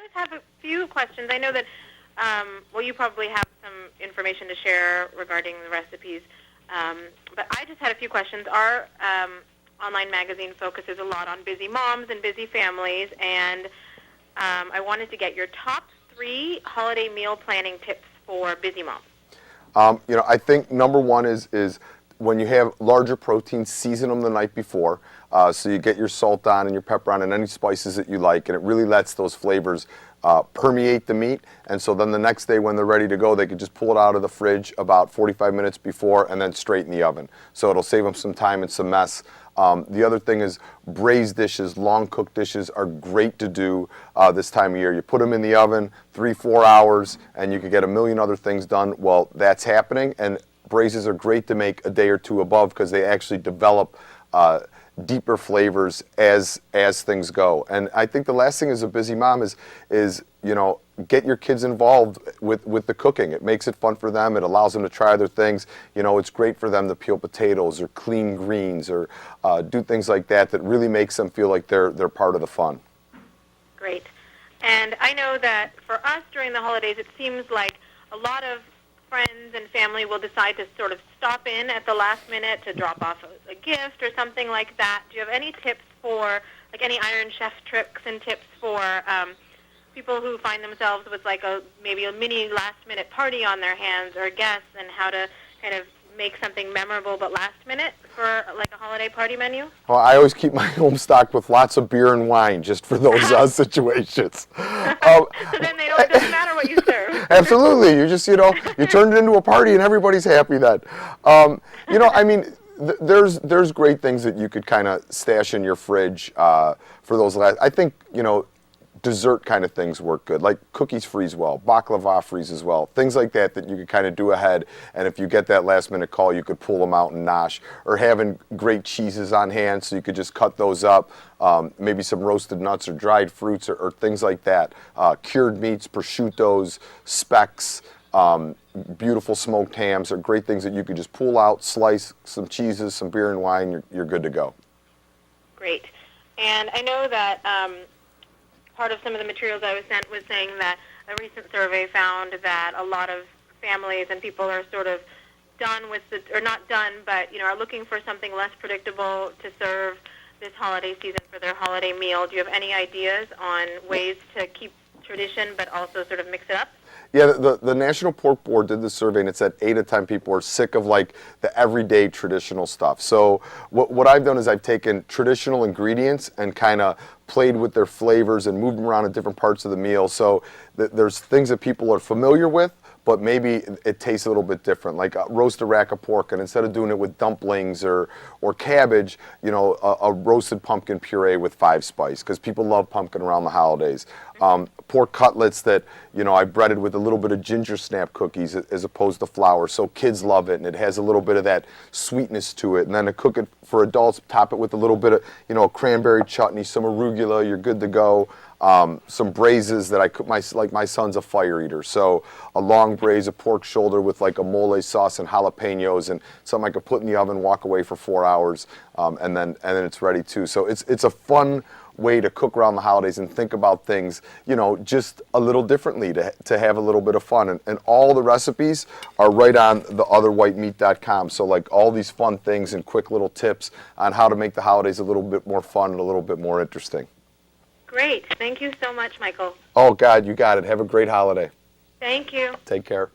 just have a few questions. I know that, you probably have some information to share regarding the recipes, but I just had a few questions. Our online magazine focuses a lot on busy moms and busy families, and I wanted to get your top 3 holiday meal planning tips for busy moms. I think number one is when you have larger proteins, season them the night before. So you get your salt on and your pepper on and any spices that you like, and it really lets those flavors permeate the meat. And so then the next day when they're ready to go, they can just pull it out of the fridge about 45 minutes before and then straight in the oven. So it'll save them some time and some mess. The other thing is braised dishes, long cooked dishes are great to do this time of year. You put them in the oven 3-4 hours and you can get a million other things done while that's happening. And braises are great to make a day or two above because they actually develop deeper flavors as things go. And I think the last thing as a busy mom is get your kids involved with the cooking. It makes it fun for them. It allows them to try other things. It's great for them to peel potatoes or clean greens or do things like that really makes them feel like they're part of the fun. Great. And I know that for us during the holidays, it seems like a lot of friends and family will decide to sort of stop in at the last minute to drop off a gift or something like that. Do you have any tips for, any Iron Chef tricks and tips for people who find themselves with maybe a mini last-minute party on their hands or guests, and how to kind of make something memorable but last minute for a holiday party menu? Well, I always keep my home stocked with lots of beer and wine just for those situations. So then it doesn't matter what you serve. Absolutely. You just, you turn it into a party and everybody's happy then. There's great things that you could kind of stash in your fridge for those last. I think, dessert kind of things work good. Like cookies freeze well, baklava freezes well, things like that you could kind of do ahead. And if you get that last minute call, you could pull them out and nosh. Or having great cheeses on hand so you could just cut those up. Maybe some roasted nuts or dried fruits or things like that. Cured meats, prosciuttos, specks, beautiful smoked hams are great things that you could just pull out, slice some cheeses, some beer and wine, you're good to go. Great. And I know that part of some of the materials I was sent was saying that a recent survey found that a lot of families and people are sort of done with or not done, but are looking for something less predictable to serve this holiday season for their holiday meal. Do you have any ideas on ways to keep tradition but also sort of mix it up? Yeah, the National Pork Board did this survey, and it said 8 out of 10 people are sick of the everyday traditional stuff. So what I've done is I've taken traditional ingredients and kind of played with their flavors and moved them around in different parts of the meal. So there's things that people are familiar with, but maybe it tastes a little bit different, like roast a rack of pork, and instead of doing it with dumplings or cabbage, a roasted pumpkin puree with 5 spice, because people love pumpkin around the holidays. Pork cutlets that, I breaded with a little bit of ginger snap cookies as opposed to flour, so kids love it, and it has a little bit of that sweetness to it. And then to cook it for adults, top it with a little bit of, a cranberry chutney, some arugula, you're good to go. Some braises that I cook, my son's a fire eater, so a long braise of pork shoulder with a mole sauce and jalapenos, and something I could put in the oven, walk away for 4 hours, and then it's ready too. So it's a fun way to cook around the holidays and think about things, just a little differently to have a little bit of fun. And all the recipes are right on theotherwhitemeat.com. So all these fun things and quick little tips on how to make the holidays a little bit more fun and a little bit more interesting. Great. Thank you so much, Michael. Oh, God, you got it. Have a great holiday. Thank you. Take care.